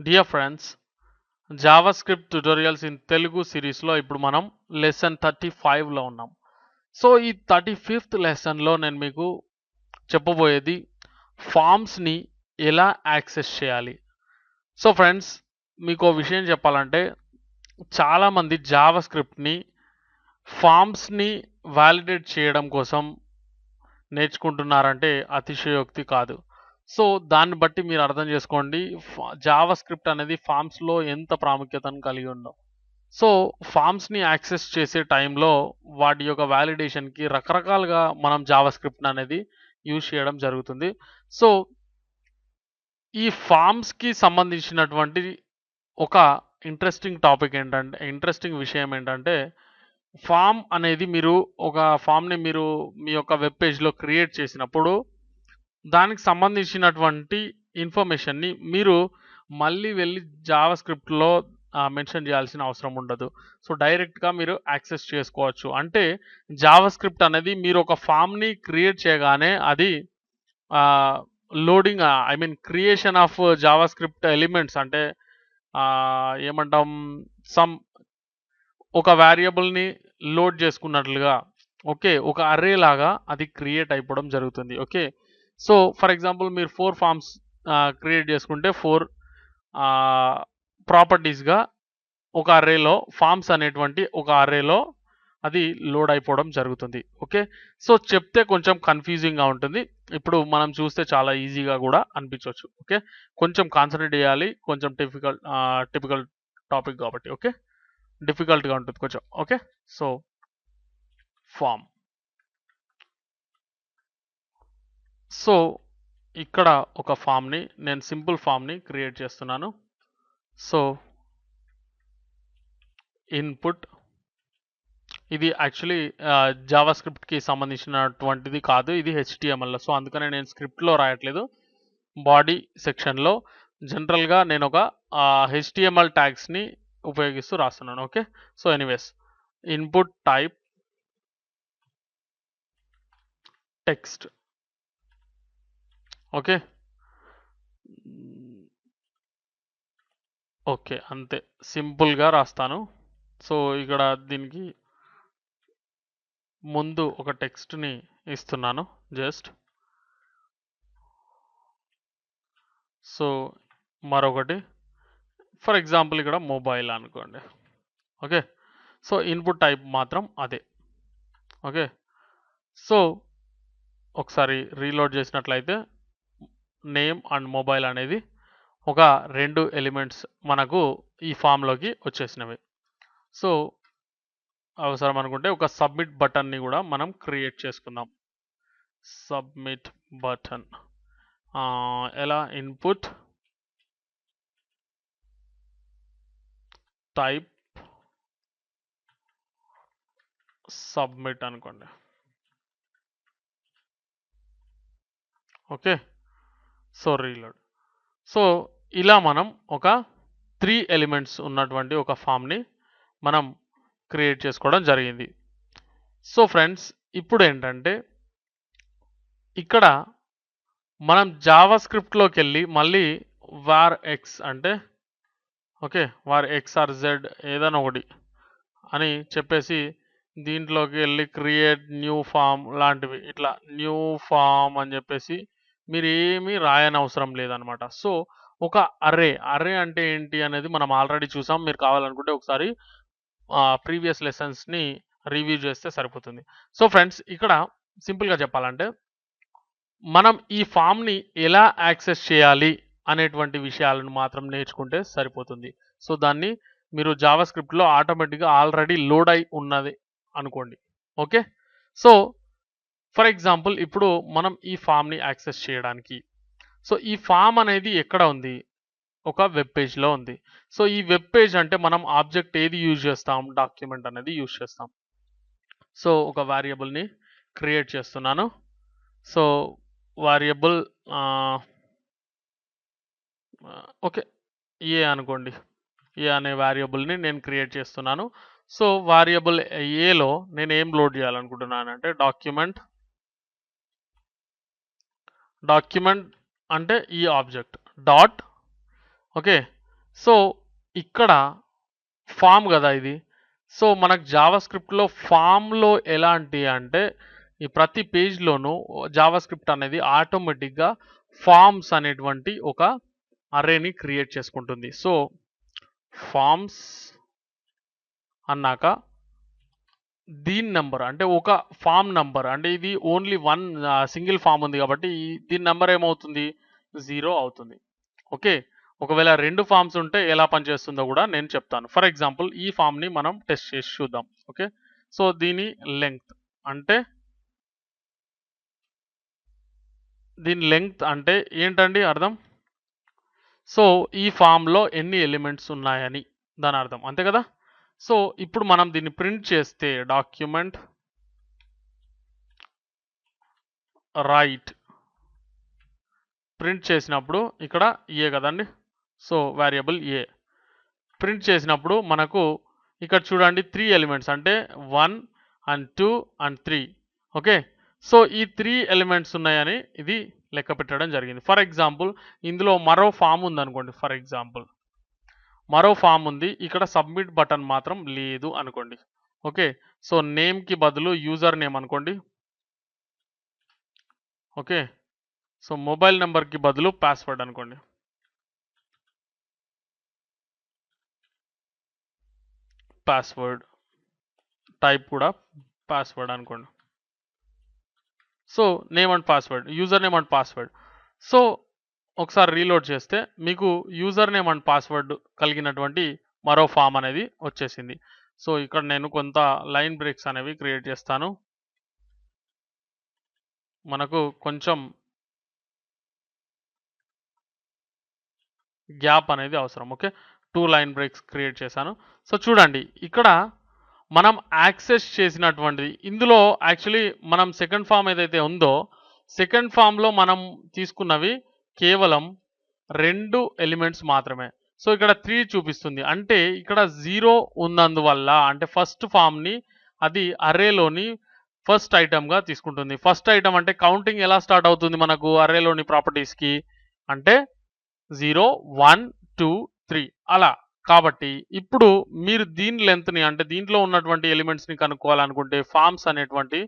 Dear friends, Java script tutorials in Telugu సిరీస్లో ఇప్పుడు మనం లెసన్ 35లో ఉన్నాం. సో ఈ 35th లెసన్లో నేను మీకు చెప్పబోయేది ఫామ్స్ని ఎలా యాక్సెస్ చేయాలి. సో ఫ్రెండ్స్, మీకు విషయం చెప్పాలంటే చాలామంది జావా స్క్రిప్ట్ని ఫామ్స్ని వ్యాలిడేట్ చేయడం కోసం నేర్చుకుంటున్నారంటే అతిశయోక్తి కాదు. సో దాన్ని బట్టి మీరు అర్థం చేసుకోండి జావా స్క్రిప్ట్ అనేది ఫామ్స్లో ఎంత ప్రాముఖ్యతను కలిగి ఉందో. సో ఫామ్స్ని యాక్సెస్ చేసే టైంలో వాటి యొక్క వ్యాలిడేషన్కి రకరకాలుగా మనం జావా స్క్రిప్ట్ అనేది యూజ్ చేయడం జరుగుతుంది. సో ఈ ఫామ్స్కి సంబంధించినటువంటి ఒక ఇంట్రెస్టింగ్ విషయం ఏంటంటే ఫామ్ అనేది మీరు ఒక ఫామ్ని మీరు మీ యొక్క వెబ్ పేజ్లో క్రియేట్ చేసినప్పుడు దానికి సంబంధించినటువంటి ఇన్ఫర్మేషన్ని మీరు మళ్ళీ వెళ్ళి జావా స్క్రిప్ట్లో మెన్షన్ చేయాల్సిన అవసరం ఉండదు. సో డైరెక్ట్గా మీరు యాక్సెస్ చేసుకోవచ్చు. అంటే జావా స్క్రిప్ట్ అనేది మీరు ఒక ఫామ్ని క్రియేట్ చేయగానే అది loading creation of Java script elements అంటే ఏమంటాం సమ్ ఒక వేరియబుల్ని లోడ్ చేసుకున్నట్లుగా ఓకే ఒక అర్రే లాగా అది క్రియేట్ అయిపోవడం జరుగుతుంది. ఓకే, సో ఫర్ ఎగ్జాంపుల్ మీరు 4 ఫామ్స్ క్రియేట్ చేసుకుంటే 4 ప్రాపర్టీస్గా ఒక అర్రేలో ఫామ్స్ అనేటువంటి ఒక అర్రేలో అది లోడ్ అయిపోవడం జరుగుతుంది. ఓకే, సో చెప్తే కొంచెం కన్ఫ్యూజింగ్గా ఉంటుంది, ఇప్పుడు మనం చూస్తే చాలా ఈజీగా కూడా అనిపించవచ్చు. ఓకే, కొంచెం కాన్సన్ట్రేట్ చేయాలి, కొంచెం టిపికల్ టాపిక్ కాబట్టి ఓకే డిఫికల్ట్గా ఉంటుంది కొంచెం. Okay, so form. సో ఇక్కడ ఒక ఫామ్ని నేను సింపుల్ ఫామ్ని క్రియేట్ చేస్తున్నాను. సో ఇన్పుట్ ఇది యాక్చువల్లీ జావా స్క్రిప్ట్కి సంబంధించినటువంటిది కాదు, ఇది HTML. సో అందుకనే నేను స్క్రిప్ట్లో రాయట్లేదు, బాడీ సెక్షన్లో జనరల్గా నేను ఒక HTML ట్యాగ్స్ని ఉపయోగిస్తూ రాస్తున్నాను. Okay, so anyways input type text. Okay okay అంతే సింపుల్గా రాస్తాను. సో ఇక్కడ దీనికి ముందు ఒక టెక్స్ట్ని ఇస్తున్నాను జస్ట్. సో మరొకటి ఫర్ ఎగ్జాంపుల్ ఇక్కడ మొబైల్ అనుకోండి. ఓకే, సో ఇన్పుట్ టైప్ మాత్రం అదే. ఓకే, సో ఒకసారి రీలోడ్ చేసినట్లయితే నేమ్ అండ్ మొబైల్ అనేది ఒక 2 ఎలిమెంట్స్ మనకు ఈ ఫామ్లోకి వచ్చేసినవి. సో అవసరం అనుకుంటే ఒక సబ్మిట్ బటన్ని కూడా మనం క్రియేట్ చేసుకుందాం. సబ్మిట్ బటన్ ఎలా ఇన్పుట్ టైప్ సబ్మిట్ అనుకోండి. Okay, so reload. సో ఇలా మనం ఒక 3 ఎలిమెంట్స్ ఉన్నటువంటి ఒక ఫామ్ని మనం క్రియేట్ చేసుకోవడం జరిగింది. సో ఫ్రెండ్స్, ఇప్పుడు ఏంటంటే ఇక్కడ మనం జావా స్క్రిప్ట్లోకి వెళ్ళి మళ్ళీ వార్ ఎక్స్ అంటే okay var x or z ఏదైనా ఒకటి అని చెప్పేసి దీంట్లోకి వెళ్ళి క్రియేట్ న్యూ ఫామ్ లాంటివి ఇట్లా న్యూ ఫామ్ అని చెప్పేసి మీరు ఏమీ రాయని అవసరం లేదనమాట. సో ఒక అర్రే అంటే ఏంటి అనేది మనం ఆల్రెడీ చూసాం, మీరు కావాలనుకుంటే ఒకసారి ప్రీవియస్ లెసన్స్ని రివ్యూ చేస్తే సరిపోతుంది. సో ఫ్రెండ్స్, ఇక్కడ సింపుల్గా చెప్పాలంటే మనం ఈ ఫామ్ని ఎలా యాక్సెస్ చేయాలి అనేటువంటి విషయాలను మాత్రం నేర్చుకుంటే సరిపోతుంది. సో దాన్ని మీరు జావా స్క్రిప్ట్లో ఆటోమేటిక్గా ఆల్రెడీ లోడ్ అయి ఉన్నది అనుకోండి. ఓకే, సో ఫర్ ఎగ్జాంపుల్ ఇప్పుడు మనం ఈ ఫామ్ని యాక్సెస్ చేయడానికి సో ఈ ఫామ్ అనేది ఎక్కడ ఉంది, ఒక వెబ్ పేజ్లో ఉంది. సో ఈ వెబ్ పేజ్ అంటే మనం ఆబ్జెక్ట్ ఏది యూజ్ చేస్తాం, డాక్యుమెంట్ అనేది యూజ్ చేస్తాం. సో ఒక వేరియబుల్ని క్రియేట్ చేస్తున్నాను. సో వేరియబుల్ ఓకే ఏ అనుకోండి, ఏ అనే వేరియబుల్ని నేను క్రియేట్ చేస్తున్నాను. సో వేరియబుల్ ఏలో నేను ఏం లోడ్ చేయాలనుకుంటున్నాను అంటే డాక్యుమెంట్ అంటే ఈ ఆబ్జెక్ట్ డాట్ ఓకే సో ఇక్కడ ఫామ్ కదా ఇది. సో మనకు జావా స్క్రిప్ట్లో ఫామ్లో ఎలాంటి అంటే ఈ ప్రతి పేజ్లోనూ జావా స్క్రిప్ట్ అనేది ఆటోమేటిక్గా ఫామ్స్ అనేటువంటి ఒక అరేని క్రియేట్ చేసుకుంటుంది. సో ఫామ్స్ అన్నాక దీని నెంబర్ అంటే ఒక ఫామ్ నంబర్ అంటే ఇది ఓన్లీ వన్ సింగిల్ ఫామ్ ఉంది కాబట్టి దీని నెంబర్ ఏమవుతుంది 0 అవుతుంది. ఓకే, ఒకవేళ 2 ఫామ్స్ ఉంటే ఎలా పనిచేస్తుందో కూడా నేను చెప్తాను. ఫర్ ఎగ్జాంపుల్ ఈ ఫామ్ని మనం టెస్ట్ చేసి చూద్దాం. ఓకే, సో దీని లెంగ్త్ అంటే ఏంటండి అర్థం? సో ఈ ఫామ్లో ఎన్ని ఎలిమెంట్స్ ఉన్నాయని దాని అర్థం, అంతే కదా. సో ఇప్పుడు మనం దీన్ని ప్రింట్ చేస్తే డాక్యుమెంట్ రైట్ ప్రింట్ చేసినప్పుడు ఇక్కడ ఏ కదండి. సో వేరియబుల్ ఏ ప్రింట్ చేసినప్పుడు మనకు ఇక్కడ చూడండి 3 ఎలిమెంట్స్ అంటే 1 అండ్ 2 అండ్ 3. ఓకే, సో ఈ 3 ఎలిమెంట్స్ ఉన్నాయని ఇది లెక్క పెట్టడం జరిగింది. ఫర్ ఎగ్జాంపుల్ ఇందులో మరో ఫామ్ ఉందనుకోండి. ఫర్ ఎగ్జాంపుల్ మరో ఫామ్ ఉంది, ఇక్కడ సబ్మిట్ బటన్ మాత్రం లేదు అనుకోండి. ఓకే, సో నేమ్కి బదులు యూజర్ నేమ్ అనుకోండి. ఓకే, సో మొబైల్ నెంబర్కి బదులు పాస్వర్డ్ అనుకోండి. పాస్వర్డ్ టైప్ కూడా పాస్వర్డ్ అనుకోండి. So name and password, user name and password. So ఒకసారి రీలోడ్ చేస్తే మీకు యూజర్ నేమ్ అండ్ పాస్వర్డ్ కలిగినటువంటి మరో ఫామ్ అనేది వచ్చేసింది. సో ఇక్కడ నేను కొంత లైన్ బ్రేక్స్ అనేవి క్రియేట్ చేస్తాను. మనకు కొంచెం గ్యాప్ అనేది అవసరం. ఓకే, 2 లైన్ బ్రేక్స్ క్రియేట్ చేశాను. సో చూడండి ఇక్కడ మనం యాక్సెస్ చేసినటువంటిది ఇందులో యాక్చువల్లీ మనం సెకండ్ ఫామ్ ఏదైతే ఉందో సెకండ్ ఫామ్లో మనం తీసుకున్నవి కేవలం 2 ఎలిమెంట్స్ మాత్రమే. సో ఇక్కడ 3 చూపిస్తుంది అంటే ఇక్కడ 0 ఉన్నందువల్ల అంటే ఫస్ట్ ఫామ్ని అది అర్రేలోని ఫస్ట్ ఐటమ్గా తీసుకుంటుంది. ఫస్ట్ ఐటమ్ అంటే కౌంటింగ్ ఎలా స్టార్ట్ అవుతుంది మనకు అర్రేలోని ప్రాపర్టీస్కి అంటే 0 1 2 3 అలా. కాబట్టి ఇప్పుడు మీరు దీని లెంత్ని అంటే దీంట్లో ఉన్నటువంటి ఎలిమెంట్స్ని కనుక్కోవాలనుకుంటే ఫామ్స్ అనేటువంటి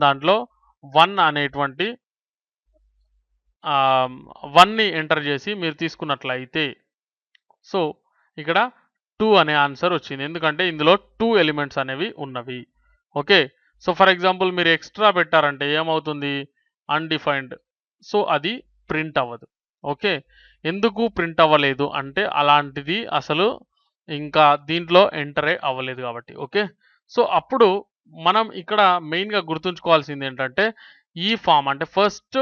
దాంట్లో 1 అనేటువంటి 1ని ఎంటర్ చేసి మీరు తీసుకున్నట్లయితే సో ఇక్కడ 2 అనే ఆన్సర్ వచ్చింది, ఎందుకంటే ఇందులో 2 ఎలిమెంట్స్ అనేవి ఉన్నవి. ఓకే, సో ఫర్ ఎగ్జాంపుల్ మీరు ఎక్స్ట్రా పెట్టారంటే ఏమవుతుంది అన్డిఫైన్డ్, సో అది ప్రింట్ అవ్వదు. ఓకే, ఎందుకు ప్రింట్ అవ్వలేదు అంటే అలాంటిది అసలు ఇంకా దీంట్లో ఎంటరే అవ్వలేదు కాబట్టి. ఓకే, సో అప్పుడు మనం ఇక్కడ మెయిన్గా గుర్తుంచుకోవాల్సింది ఏంటంటే ఈ ఫామ్ అంటే ఫస్ట్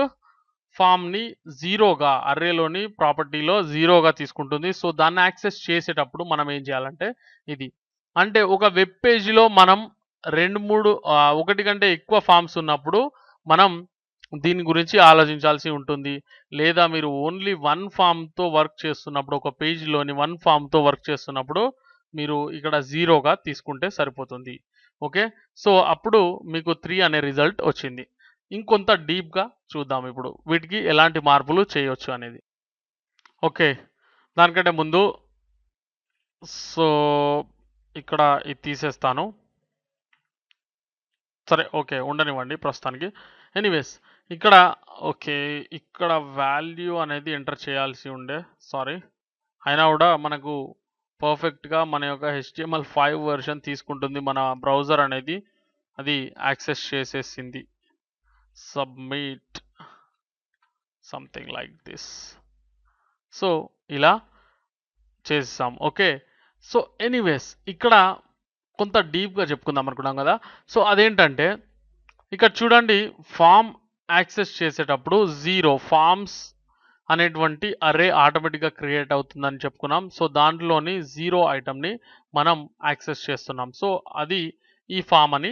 ఫామ్ని 0గా అర్రేలోని ప్రాపర్టీలో 0గా తీసుకుంటుంది. సో దాన్ని యాక్సెస్ చేసేటప్పుడు మనం ఏం చేయాలంటే ఇది అంటే ఒక వెబ్ పేజీలో మనం 2-3 ఒకటి కంటే ఎక్కువ ఫామ్స్ ఉన్నప్పుడు మనం దీని గురించి ఆలోచించాల్సి ఉంటుంది. లేదా మీరు ఓన్లీ 1 ఫామ్తో వర్క్ చేస్తున్నప్పుడు ఒక పేజీలోని 1 ఫామ్తో వర్క్ చేస్తున్నప్పుడు మీరు ఇక్కడ 0గా తీసుకుంటే సరిపోతుంది. ఓకే, సో అప్పుడు మీకు 3 అనే రిజల్ట్ వచ్చింది. ఇంకొంత డీప్గా చూద్దాం ఇప్పుడు వీటికి ఎలాంటి మార్పులు చేయొచ్చు అనేది. ఓకే, దానికంటే ముందు సో ఇక్కడ ఇది తీసేస్తాను. సరే ఓకే ఉండనివ్వండి ప్రస్తుతానికి. ఎనీవేస్ ఇక్కడ ఓకే ఇక్కడ వాల్యూ అనేది ఎంటర్ చేయాల్సి ఉండే, సారీ. అయినా కూడా మనకు పర్ఫెక్ట్గా మన యొక్క HTML5 వెర్షన్ తీసుకుంటుంది మన బ్రౌజర్ అనేది, అది యాక్సెస్ చేసేసింది. Submit something like this. So ఇలా చేసాం. ఓకే, సో ఎనీవేస్ ఇక్కడ కొంత డీప్గా చెప్పుకుందాం అనుకున్నాం కదా. సో అదేంటంటే ఇక్కడ చూడండి ఫామ్ యాక్సెస్ చేసేటప్పుడు 0 ఫామ్స్ అనేటువంటి అర్రే ఆటోమేటిక్గా క్రియేట్ అవుతుందని చెప్పుకున్నాం. సో దాంట్లోని 0 ఐటమ్ని మనం యాక్సెస్ చేస్తున్నాం. సో అది ఈ ఫామ్ అని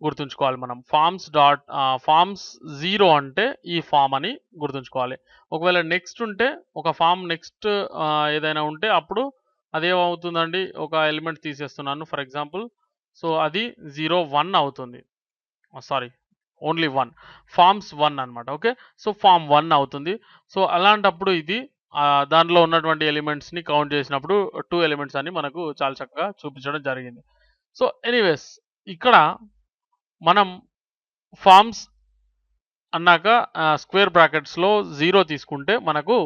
గుర్తుంచుకోవాలి మనం. ఫామ్స్ 0 అంటే ఈ ఫామ్ అని గుర్తుంచుకోవాలి. ఒకవేళ నెక్స్ట్ ఉంటే ఒక ఫామ్ నెక్స్ట్ ఏదైనా ఉంటే అప్పుడు అదేమవుతుందండి ఒక ఎలిమెంట్ తీసేస్తున్నాను ఫర్ ఎగ్జాంపుల్. సో అది 0 1 అవుతుంది, సారీ ఓన్లీ 1 ఫామ్స్ 1 అనమాట. ఓకే, సో ఫామ్ 1 అవుతుంది. సో అలాంటప్పుడు ఇది దాంట్లో ఉన్నటువంటి ఎలిమెంట్స్ని కౌంట్ చేసినప్పుడు 2 ఎలిమెంట్స్ అని మనకు చాలా చక్కగా చూపించడం జరిగింది. సో ఎనీవేస్ ఇక్కడ మనం ఫార్మ్స్ అన్నాక స్క్వేర్ బ్రాకెట్స్లో 0 తీసుకుంటే మనకు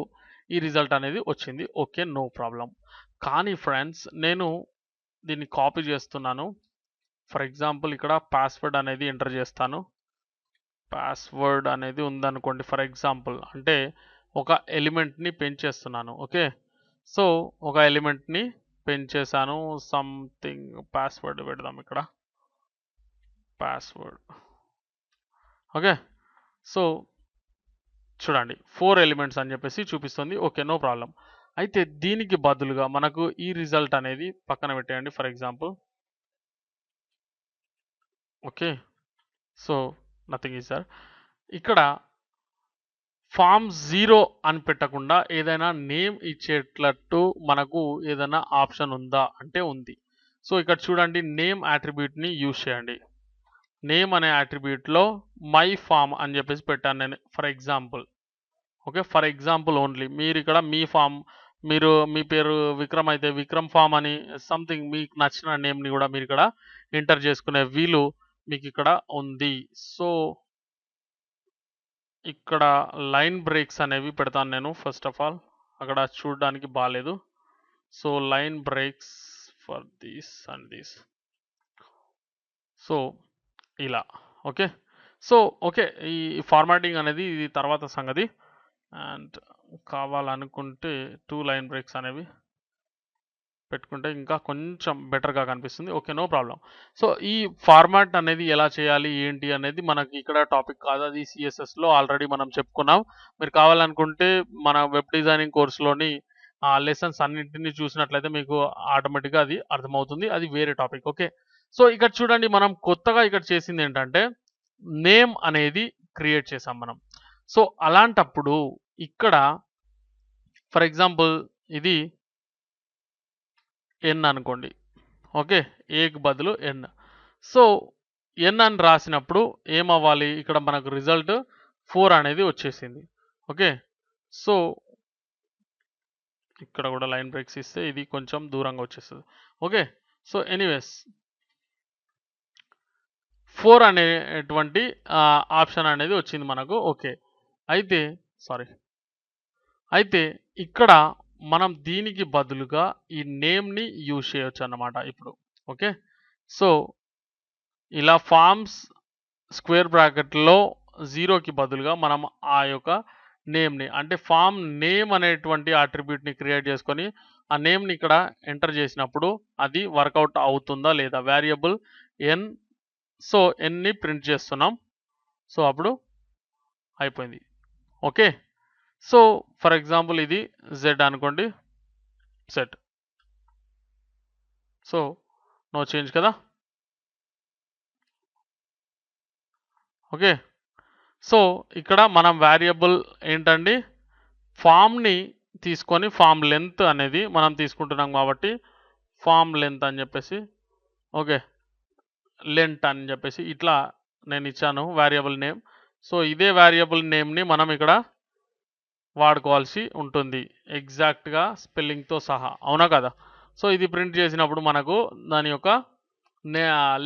ఈ రిజల్ట్ అనేది వచ్చింది. Okay, no problem. కానీ ఫ్రెండ్స్ నేను దీన్ని కాపీ చేస్తున్నాను. ఫర్ ఎగ్జాంపుల్ ఇక్కడ పాస్వర్డ్ అనేది ఎంటర్ చేస్తాను. పాస్వర్డ్ అనేది ఉందనుకోండి ఫర్ ఎగ్జాంపుల్, అంటే ఒక ఎలిమెంట్ని పెంచేస్తున్నాను. ఓకే, సో ఒక ఎలిమెంట్ని పెంచేసాను. సంథింగ్ పాస్వర్డ్ పెడదాం ఇక్కడ, పాస్వర్డ్. ఓకే, సో చూడండి 4 ఎలిమెంట్స్ అని చెప్పేసి చూపిస్తుంది. Okay, no problem. అయితే దీనికి బదులుగా మనకు ఈ రిజల్ట్ అనేది పక్కన పెట్టేయండి for example. Okay, so nothing is sir. ఇక్కడ ఫామ్ 0 అని పెట్టకుండా ఏదైనా నేమ్ ఇచ్చేటట్టు మనకు ఏదైనా ఆప్షన్ ఉందా అంటే ఉంది. సో ఇక్కడ చూడండి, నేమ్ అట్రిబ్యూట్ని యూజ్ చేయండి. నేమ్ అనే అట్రిబ్యూట్లో మై ఫామ్ అని చెప్పేసి పెట్టాను నేను for example. Okay, for example only. మీరు ఇక్కడ మీ ఫామ్, మీరు మీ పేరు విక్రమ్ అయితే విక్రమ్ ఫామ్ అని సంథింగ్ మీకు నచ్చిన నేమ్ని కూడా మీరు ఇక్కడ ఎంటర్ చేసుకునే వీలు మీకు ఇక్కడ ఉంది. సో ఇక్కడ లైన్ బ్రేక్స్ అనేవి పెడతాను నేను ఫస్ట్ ఆఫ్ ఆల్, అక్కడ చూడడానికి బాగాలేదు. So line breaks for this and this. So ఇలా. ఓకే, సో ఓకే, ఈ ఫార్మాటింగ్ అనేది ఇది తర్వాత సంగతి. అండ్ కావాలనుకుంటే 2 లైన్ బ్రేక్స్ అనేవి పెట్టుకుంటే ఇంకా కొంచెం బెటర్గా కనిపిస్తుంది. Okay, no problem. సో ఈ ఫార్మాట్ అనేది ఎలా చేయాలి ఏంటి అనేది మనకి ఇక్కడ టాపిక్ కాదు, అది సిఎస్ఎస్లో ఆల్రెడీ మనం చెప్పుకున్నాం. మీరు కావాలనుకుంటే మన వెబ్ డిజైనింగ్ కోర్సులోని లెసన్స్ అన్నింటినీ చూసినట్లయితే మీకు ఆటోమేటిక్గా అది అర్థమవుతుంది. అది వేరే టాపిక్. ఓకే, సో ఇక్కడ చూడండి, మనం కొత్తగా ఇక్కడ చేసింది ఏంటంటే నేమ్ అనేది క్రియేట్ చేసాం మనం. సో అలాంటప్పుడు ఇక్కడ ఫర్ ఎగ్జాంపుల్ ఇది ఎన్ అనుకోండి. ఓకే, ఏకి బదులు ఎన్. సో ఎన్ అని రాసినప్పుడు ఏమవ్వాలి, ఇక్కడ మనకు రిజల్ట్ 4 అనేది వచ్చేసింది. ఓకే, సో ఇక్కడ కూడా లైన్ బ్రేక్స్ ఇస్తే ఇది కొంచెం దూరంగా వచ్చేస్తుంది. ఓకే, సో ఎనీవేస్ 4 అనేటువంటి ఆప్షన్ అనేది వచ్చింది మనకు. ఓకే, అయితే అయితే ఇక్కడ మనం దీనికి బదులుగా ఈ నేమ్ని యూజ్ చేయొచ్చు అన్నమాట ఇప్పుడు. ఓకే, సో ఇలా ఫార్మ్స్ స్క్వేర్ బ్రాకెట్లో 0కి బదులుగా మనం ఆ యొక్క నేమ్ని, అంటే ఫామ్ నేమ్ అనేటువంటి అట్రిబ్యూట్ని క్రియేట్ చేసుకొని ఆ నేమ్ని ఇక్కడ ఎంటర్ చేసినప్పుడు అది వర్కౌట్ అవుతుందా లేదా, వేరియబుల్ ఎన్. సో ఎన్ని ప్రింట్ చేస్తున్నాం. సో అప్పుడు అయిపోయింది. ఓకే, సో ఫర్ ఎగ్జాంపుల్ ఇది జెడ్ అనుకోండి, సెట్. సో నో చేంజ్ కదా. ఓకే, సో ఇక్కడ మనం వేరియబుల్ ఏంటండి, ఫామ్ని తీసుకొని ఫామ్ లెంత్ అనేది మనం తీసుకుంటున్నాం కాబట్టి ఫామ్ లెంత్ అని చెప్పేసి, ఓకే లెంత్ అని చెప్పేసి ఇట్లా నేను ఇచ్చాను వేరియబుల్ నేమ్. సో ఇదే వేరియబుల్ నేమ్ని మనం ఇక్కడ వాడుకోవాల్సి ఉంటుంది ఎగ్జాక్ట్గా స్పెల్లింగ్తో సహా, అవునా కదా. సో ఇది ప్రింట్ చేసినప్పుడు మనకు దాని యొక్క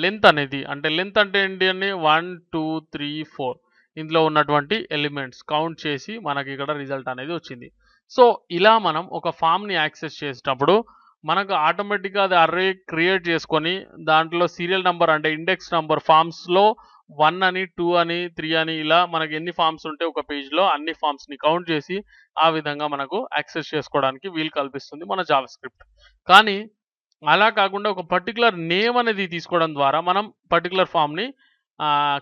లెంత్ అనేది, అంటే లెంత్ అంటే ఏంటి అని 1 2 3 4 ఇందులో ఉన్నటువంటి ఎలిమెంట్స్ కౌంట్ చేసి మనకి ఇక్కడ రిజల్ట్ అనేది వచ్చింది. సో ఇలా మనం ఒక ఫామ్ని యాక్సెస్ చేసేటప్పుడు మనకు ఆటోమేటిక్గా అది అర్రే క్రియేట్ చేసుకొని దాంట్లో సీరియల్ నెంబర్ అంటే ఇండెక్స్ నెంబర్ ఫామ్స్లో 1 అని 2 అని 3 అని ఇలా మనకి ఎన్ని ఫామ్స్ ఉంటే ఒక పేజ్లో అన్ని ఫామ్స్ని కౌంట్ చేసి ఆ విధంగా మనకు యాక్సెస్ చేసుకోవడానికి వీలు కల్పిస్తుంది మన జావా స్క్రిప్ట్. కానీ అలా కాకుండా ఒక పర్టికులర్ నేమ్ అనేది తీసుకోవడం ద్వారా మనం పర్టికులర్ ఫామ్ని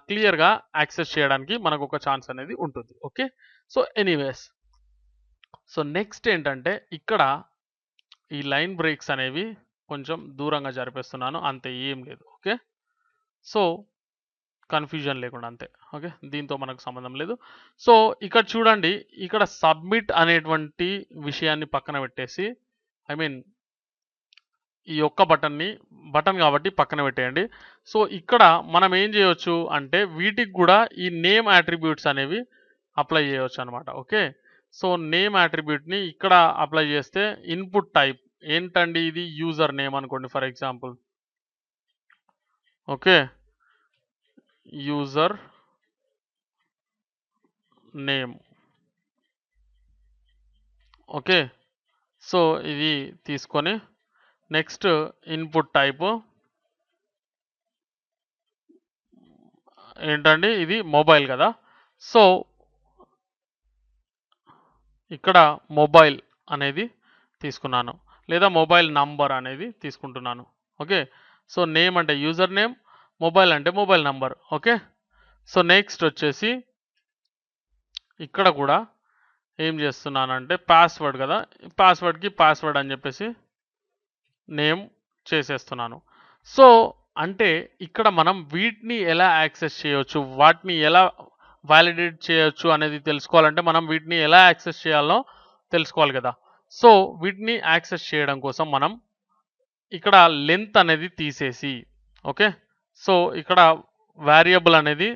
క్లియర్గా యాక్సెస్ చేయడానికి మనకు ఒక ఛాన్స్ అనేది ఉంటుంది. Okay, so anyways, so next ఏంటంటే ఇక్కడ ఈ లైన్ బ్రేక్స్ అనేవి కొంచెం దూరంగా జరిపేస్తున్నాను, అంతే, ఏం లేదు. ఓకే, సో కన్ఫ్యూజన్ లేకుండా అంతే. ఓకే, దీంతో మనకు సంబంధం లేదు. సో ఇక్కడ చూడండి, ఇక్కడ సబ్మిట్ అనేటువంటి విషయాన్ని పక్కన పెట్టేసి, ఐ మీన్ ఈ ఒక్క బటన్ కాబట్టి పక్కన పెట్టేయండి. సో ఇక్కడ మనం ఏం చేయొచ్చు అంటే వీటికి కూడా ఈ నేమ్ అట్రిబ్యూట్స్ అనేవి అప్లై చేయవచ్చు అనమాట. ఓకే, సో నేమ్ అట్రిబ్యూట్ని ఇక్కడ అప్లై చేస్తే ఇన్పుట్ టైప్ ఏంటండి ఇది యూజర్ నేమ్ అనుకోండి for example. Okay, user name. Okay, so ఇది తీసుకొని నెక్స్ట్ ఇన్పుట్ టైపు ఏంటండి ఇది మొబైల్ కదా. సో ఇక్కడ మొబైల్ అనేది తీసుకున్నాను లేదా మొబైల్ నంబర్ అనేది తీసుకుంటున్నాను. ఓకే, సో నేమ్ అంటే యూజర్ నేమ్, మొబైల్ అంటే mobile number. Okay, so next వచ్చేసి ఇక్కడ కూడా ఏం చేస్తున్నానంటే పాస్వర్డ్ కదా, పాస్వర్డ్కి పాస్వర్డ్ అని చెప్పేసి నేమ్ చేసేస్తున్నాను. సో అంటే ఇక్కడ మనం వీటిని ఎలా యాక్సెస్ చేయొచ్చు, వాటిని ఎలా వాలిడేట్ చేయొచ్చు అనేది తెలుసుకోవాలంటే మనం వీటిని ఎలా యాక్సెస్ చేయాలో తెలుసుకోవాలి కదా. సో వీటిని యాక్సెస్ చేయడం కోసం మనం ఇక్కడ లెంత్ అనేది తీసేసి, ఓకే, సో ఇక్కడ వేరియబుల్ అనేది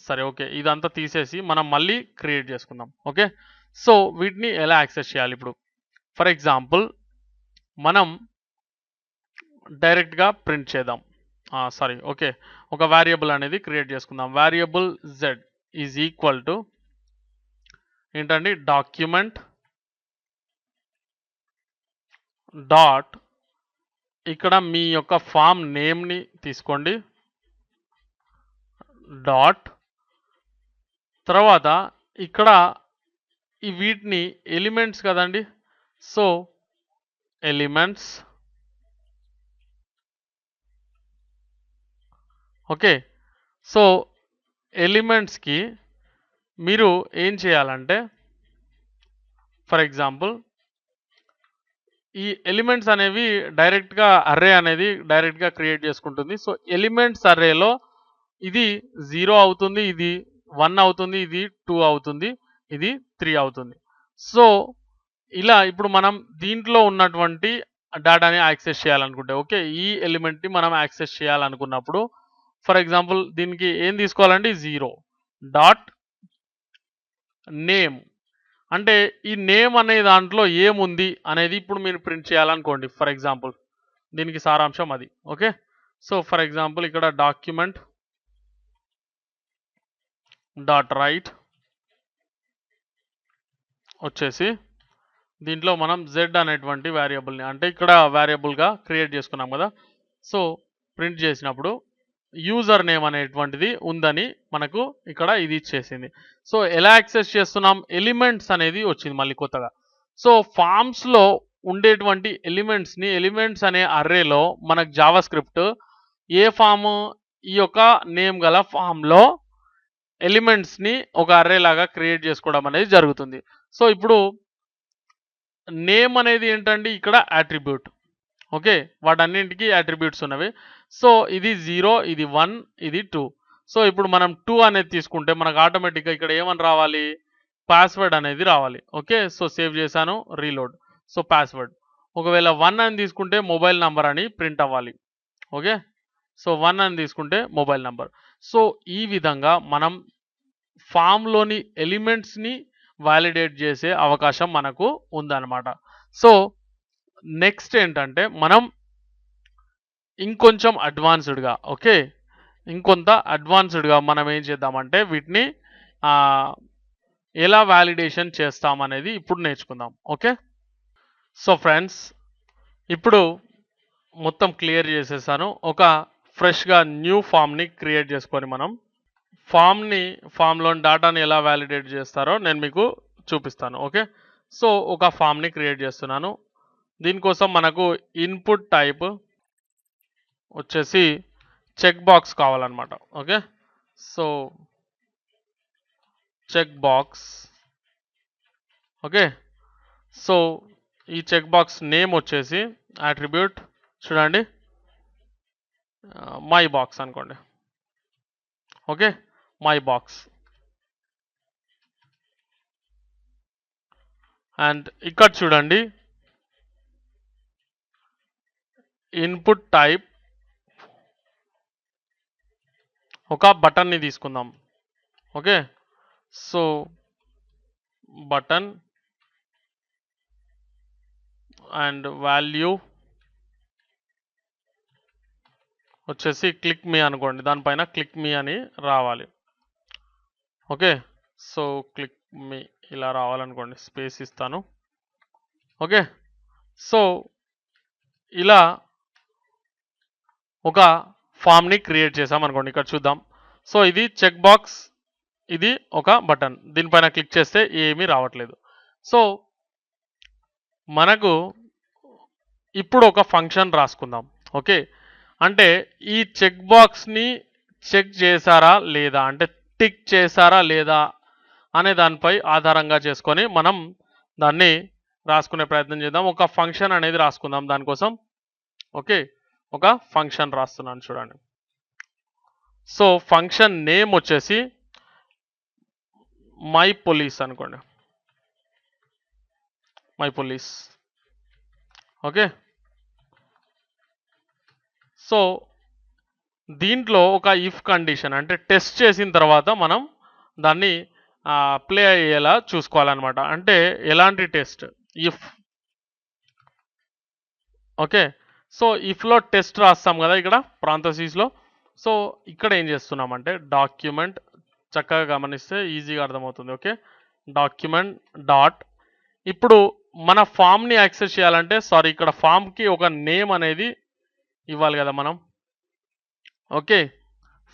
సరే ఓకే ఇదంతా తీసేసి మనం మళ్ళీ క్రియేట్ చేసుకుందాం. ఓకే, సో వీటిని ఎలా యాక్సెస్ చేయాలి ఇప్పుడు ఫర్ ఎగ్జాంపుల్ మనం డైరెక్ట్గా ప్రింట్ చేద్దాం. సారీ ఓకే, ఒక వేరియబుల్ అనేది క్రియేట్ చేసుకుందాం. Variable z is equal to ఏంటండి డాక్యుమెంట్ డాట్ ఇక్కడ మీ యొక్క ఫామ్ నేమ్ని తీసుకోండి డాట్ తర్వాత ఇక్కడ ఈ వీటిని ఎలిమెంట్స్ కదండి. సో ఎలిమెంట్స్ ఓకే, సో ఎలిమెంట్స్కి మీరు ఏం చేయాలంటే ఫర్ ఎగ్జాంపుల్ ఈ ఎలిమెంట్స్ అనేవి డైరెక్ట్గా అర్రే అనేది డైరెక్ట్గా క్రియేట్ చేసుకుంటుంది. సో ఎలిమెంట్స్ అర్రేలో ఇది 0 అవుతుంది, ఇది 1 అవుతుంది, ఇది 2 అవుతుంది, ఇది 3 అవుతుంది. సో ఇలా ఇప్పుడు మనం దీంట్లో ఉన్నటువంటి డేటాని యాక్సెస్ చేయాలనుకుంటే ఓకే ఈ ఎలిమెంట్ని మనం యాక్సెస్ చేయాలనుకున్నప్పుడు ఫర్ ఎగ్జాంపుల్ దీనికి ఏం తీసుకోవాలండి 0 డాట్ నేమ్ అంటే ఈ నేమ్ అనే దాంట్లో ఏముంది అనేది ఇప్పుడు మీరు ప్రింట్ చేయాలనుకోండి ఫర్ ఎగ్జాంపుల్ దీనికి సారాంశం అది. ఓకే, సో ఫర్ ఎగ్జాంపుల్ ఇక్కడ డాక్యుమెంట్ డాట్ రైట్ వచ్చేసి దీంట్లో మనం z అనేటువంటి వేరియబుల్ని అంటే ఇక్కడ వేరియబుల్గా క్రియేట్ చేసుకున్నాం కదా. సో ప్రింట్ చేసినప్పుడు యూజర్ నేమ్ అనేటువంటిది ఉందని మనకు ఇక్కడ ఇది ఇచ్చేసింది. సో ఎలా యాక్సెస్ చేస్తున్నాం ఎలిమెంట్స్ అనేది వచ్చింది మళ్ళీ కొత్తగా. సో ఫామ్స్లో ఉండేటువంటి ఎలిమెంట్స్ అనే అర్రేలో మనకు జావా స్క్రిప్ట్ ఏ ఫామ్ ఈ యొక్క నేమ్ గల ఫామ్లో ఎలిమెంట్స్ని ఒక అర్రే లాగా క్రియేట్ చేసుకోవడం అనేది జరుగుతుంది. సో ఇప్పుడు నేమ్ అనేది ఏంటండి ఇక్కడ అట్రిబ్యూట్. ఓకే, వాటన్నింటికి అట్రిబ్యూట్స్ ఉన్నవి. సో ఇది 0, ఇది 1, ఇది 2. సో ఇప్పుడు మనం 2 అనేది తీసుకుంటే మనకు ఆటోమేటిక్గా ఇక్కడ ఏమని రావాలి పాస్వర్డ్ అనేది రావాలి. ఓకే, సో సేవ్ చేశాను రీలోడ్. సో పాస్వర్డ్ ఒకవేళ 1 అని తీసుకుంటే మొబైల్ నంబర్ అని ప్రింట్ అవ్వాలి. ఓకే, సో 1 అని తీసుకుంటే మొబైల్ నంబర్. సో ఈ విధంగా మనం ఫామ్లోని ఎలిమెంట్స్ని వాలిడేట్ చేసే అవకాశం మనకు ఉందన్నమాట. సో నెక్స్ట్ ఏంటంటే మనం ఇంకొంచెం అడ్వాన్స్డ్గా ఓకే ఇంకొంత అడ్వాన్స్డ్గా మనం ఏం చేద్దామంటే వీటిని ఎలా వాలిడేషన్ చేస్తామనేది ఇప్పుడు నేర్చుకుందాం. ఓకే, సో ఫ్రెండ్స్ ఇప్పుడు మొత్తం క్లియర్ చేసేసాను. ఒక ఫ్రెష్గా న్యూ ఫామ్ని క్రియేట్ చేసుకొని మనం ఫామ్లోని డాటాని ఎలా వాలిడేట్ చేస్తారో నేను మీకు చూపిస్తాను. ఓకే, సో ఒక ఫామ్ని క్రియేట్ చేస్తున్నాను. దీనికోసం మనకు ఇన్పుట్ టైప్ వచ్చేసి చెక్ బాక్స్ కావాలన్నమాట. Okay, so check box. Okay, so ఈ చెక్ బాక్స్ నేమ్ వచ్చేసి అట్రిబ్యూట్ చూడండి మై బాక్స్ అనుకోండి. ఓకే, మై బాక్స్ అండ్ ఇక్కడ చూడండి ఇన్పుట్ టైప్ ఒక బటన్ని తీసుకుందాం. Okay, so button and value వచ్చేసి క్లిక్ మీ అనుకోండి, దానిపైన క్లిక్ మీ అని రావాలి. ఓకే, సో క్లిక్ మీ ఇలా రావాలనుకోండి, స్పేస్ ఇస్తాను. ఓకే, సో ఇలా ఒక ఫామ్ని క్రియేట్ చేసాం అనుకోండి. ఇక్కడ చూద్దాం. సో ఇది చెక్ బాక్స్, ఇది ఒక బటన్, దీనిపైన క్లిక్ చేస్తే ఏమీ రావట్లేదు. సో మనకు ఇప్పుడు ఒక ఫంక్షన్ రాసుకుందాం. ఓకే, అంటే ఈ చెక్ బాక్స్ని చెక్ చేశారా లేదా, అంటే టిక్ చేశారా లేదా అనే దానిపై ఆధారంగా చేసుకొని మనం దాన్ని రాసుకునే ప్రయత్నం చేద్దాం. ఒక ఫంక్షన్ అనేది రాసుకుందాం దానికోసం. ఓకే, ఒక ఫంక్షన్ రాస్తున్నాను చూడండి. సో ఫంక్షన్ నేమ్ వచ్చేసి మై పోలీస్ అనుకోండి, మై పోలీస్. ఓకే, సో దీంట్లో ఒక ఇఫ్ కండిషన్, అంటే టెస్ట్ చేసిన తర్వాత మనం దాన్ని ప్లే అయ్యేలా చూసుకోవాలన్నమాట. అంటే ఎలాంటి టెస్ట్, ఇఫ్. ఓకే, సో ఇఫ్లో టెస్ట్ రాస్తాం కదా ఇక్కడ ప్రాంతసిస్లో. సో ఇక్కడ ఏం చేస్తున్నామంటే డాక్యుమెంట్, చక్కగా గమనిస్తే ఈజీగా అర్థమవుతుంది. ఓకే, డాక్యుమెంట్ డాట్, ఇప్పుడు మన ఫామ్ని యాక్సెస్ చేయాలంటే, సారీ, ఇక్కడ ఫామ్కి ఒక నేమ్ అనేది ఇవ్వాలి కదా మనం. ఓకే,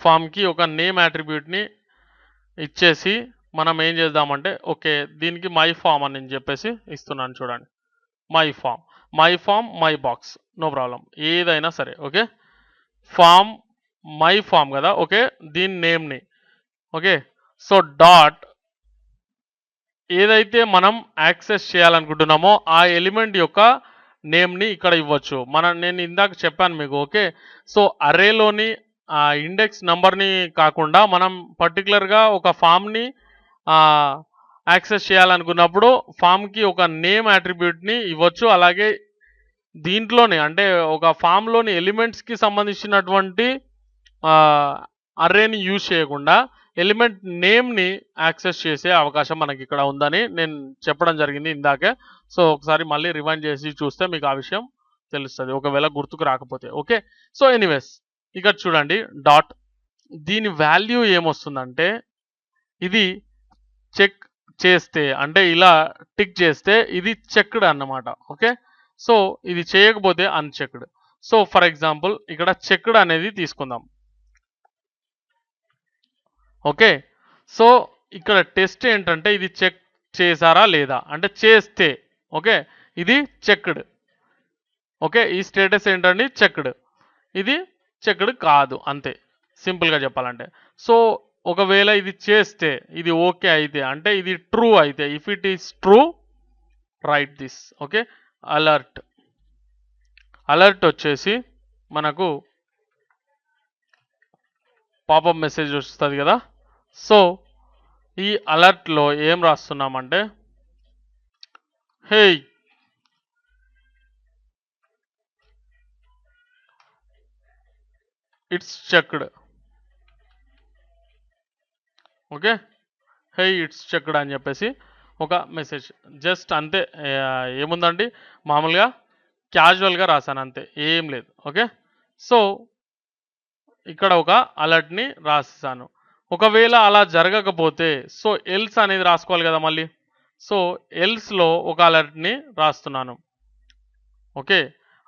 ఫామ్కి ఒక నేమ్ అట్రిబ్యూట్ని ఇచ్చేసి మనం ఏం చేద్దామంటే, ఓకే దీనికి మై ఫామ్ అని చెప్పేసి ఇస్తున్నాను చూడండి. My form, my form, my box, no problem, ఏదైనా సరే. ఓకే, ఫామ్ మై ఫామ్ కదా. ఓకే, దీని నేమ్ని. ఓకే, సో డాట్ ఏదైతే మనం యాక్సెస్ చేయాలనుకుంటున్నామో ఆ ఎలిమెంట్ యొక్క నేమ్ని ఇక్కడ ఇవ్వచ్చు. నేను ఇందాక చెప్పాను మీకు. ఓకే, సో అరేలోని ఇండెక్స్ నంబర్ని కాకుండా మనం పర్టికులర్గా ఒక ఫామ్ని యాక్సెస్ చేయాలనుకున్నప్పుడు ఫామ్కి ఒక నేమ్ అట్రిబ్యూట్ని ఇవ్వచ్చు. అలాగే దీంట్లోనే, అంటే ఒక ఫామ్లోని ఎలిమెంట్స్కి సంబంధించినటువంటి అర్రేని యూజ్ చేయకుండా ఎలిమెంట్ నేమ్ని యాక్సెస్ చేసే అవకాశం మనకి ఇక్కడ ఉందని నేను చెప్పడం జరిగింది ఇందాకే. సో ఒకసారి మళ్ళీ రివైండ్ చేసి చూస్తే మీకు ఆ విషయం తెలుస్తుంది, ఒకవేళ గుర్తుకు రాకపోతే. ఓకే, సో ఎనీవేస్ ఇక్కడ చూడండి డాట్, దీని వాల్యూ ఏమొస్తుందంటే ఇది చెక్ చేస్తే, అంటే ఇలా టిక్ చేస్తే ఇది చెక్డ్ అన్నమాట. ఓకే, సో ఇది చేయకపోతే అన్చెక్డ్. సో ఫర్ ఎగ్జాంపుల్ ఇక్కడ చెక్డ్ అనేది తీసుకుందాం. ఓకే, సో ఇక్కడ టెస్ట్ ఏంటంటే ఇది చెక్ చేశారా లేదా, అంటే చేస్తే ఓకే ఇది చెక్డ్. ఓకే, ఈ స్టేటస్ ఏంటండి చెక్డ్, ఇది చెక్డ్ కాదు, అంతే సింపుల్గా చెప్పాలంటే. సో ఒకవేళ ఇది చేస్తే ఇది ఓకే అయితే, అంటే ఇది ట్రూ అయితే, if it is true right this. Okay, alert, alert వచ్చేసి మనకు పాపప్ మెసేజ్ వస్తుంది కదా. సో ఈ అలర్ట్లో ఏం రాస్తున్నామంటే, hey it's checked. Okay, hey it's checked అని చెప్పేసి ఒక మెసేజ్, జస్ట్ అంతే. ఏముందండి, మామూలుగా క్యాజువల్గా రాశాను అంతే, ఏం లేదు. ఓకే, సో ఇక్కడ ఒక అలర్ట్ని రాసాను. ఒకవేళ అలా జరగకపోతే సో ఎల్స్ అనేది రాసుకోవాలి కదా మళ్ళీ. సో ఎల్స్లో ఒక అలర్ట్ని రాస్తున్నాను. ఓకే,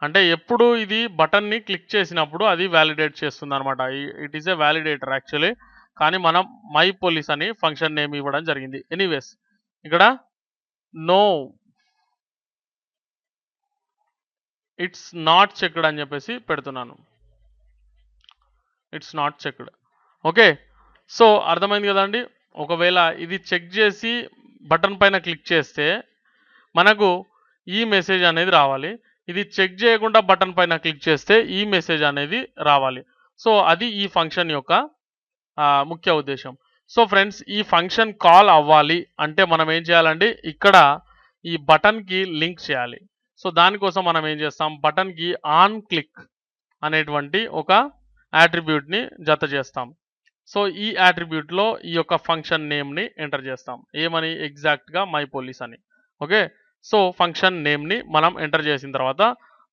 అంటే ఎప్పుడు ఇది బటన్ని క్లిక్ చేసినప్పుడు అది వ్యాలిడేట్ చేస్తుంది అనమాట. It is a validator actually, కానీ మనం మై పోలీస్ అని ఫంక్షన్ నేమ్ ఇవ్వడం జరిగింది. ఎనీవేస్ ఇక్కడ నో ఇట్స్ నాట్ చెక్డ్ అని చెప్పేసి పెడుతున్నాను. It's not checked. Okay, so అర్థమైంది కదండి. ఒకవేళ ఇది చెక్ చేసి బటన్ పైన క్లిక్ చేస్తే మనకు ఈ మెసేజ్ అనేది రావాలి. ఇది చెక్ చేయకుండా బటన్ పైన క్లిక్ చేస్తే ఈ మెసేజ్ అనేది రావాలి. సో అది ఈ ఫంక్షన్ యొక్క ముఖ్య ఉద్దేశం. సో ఫ్రెండ్స్, ఈ ఫంక్షన్ కాల్ అవ్వాలి అంటే మనం ఏం చేయాలండి, ఇక్కడ ఈ బటన్కి లింక్ చేయాలి. సో దానికోసం మనం ఏం చేస్తాం, బటన్కి ఆన్ క్లిక్ అనేటువంటి ఒక అట్రిబ్యూట్ని జత చేస్తాం. సో ఈ యాట్రిబ్యూట్లో ఈ యొక్క ఫంక్షన్ నేమ్ని ఎంటర్ చేస్తాం. ఏమని? ఎగ్జాక్ట్గా మై పోలీస్ అని. ఓకే, సో ఫంక్షన్ నేమ్ని మనం ఎంటర్ చేసిన తర్వాత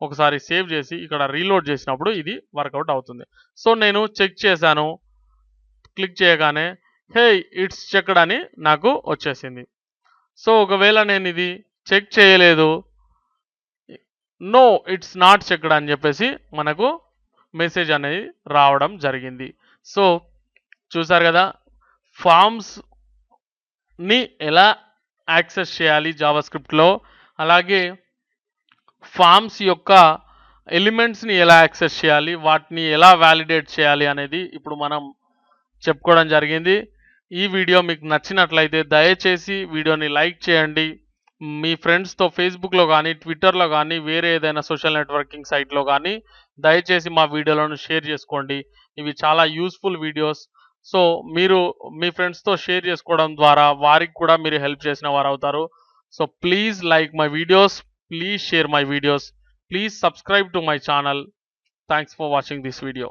ఒకసారి సేవ్ చేసి ఇక్కడ రీలోడ్ చేసినప్పుడు ఇది వర్కౌట్ అవుతుంది. సో నేను చెక్ చేశాను, క్లిక్ చేయగానే హే ఇట్స్ చెక్డ్ అని నాకు వచ్చేసింది. సో ఒకవేళ నేను ఇది చెక్ చేయలేదు, నో ఇట్స్ నాట్ చెక్డ్ అని చెప్పేసి మనకు మెసేజ్ అనేది రావడం జరిగింది. సో చూసారు కదా, ఫామ్స్ని ఎలా యాక్సెస్ చేయాలి జావాస్క్రిప్ట్లో, అలాగే ఫామ్స్ యొక్క ఎలిమెంట్స్ని ఎలా యాక్సెస్ చేయాలి, వాటిని ఎలా వ్యాలిడేట్ చేయాలి అనేది ఇప్పుడు మనం చెప్పుకోవడం జరిగింది. ఈ వీడియో మీకు నచ్చినట్లయితే దయచేసి వీడియోని లైక్ చేయండి. మీ ఫ్రెండ్స్తో ఫేస్బుక్లో కానీ, ట్విట్టర్లో కానీ, వేరే ఏదైనా సోషల్ నెట్వర్కింగ్ సైట్లో కానీ దయచేసి మా వీడియోలను షేర్ చేసుకోండి. ఇవి చాలా యూస్ఫుల్ వీడియోస్. సో మీరు మీ ఫ్రెండ్స్తో షేర్ చేసుకోవడం ద్వారా వారికి కూడా మీరు హెల్ప్ చేసిన వారు అవుతారు. So please like my videos, please share my videos, please subscribe to my channel. Thanks for watching this video.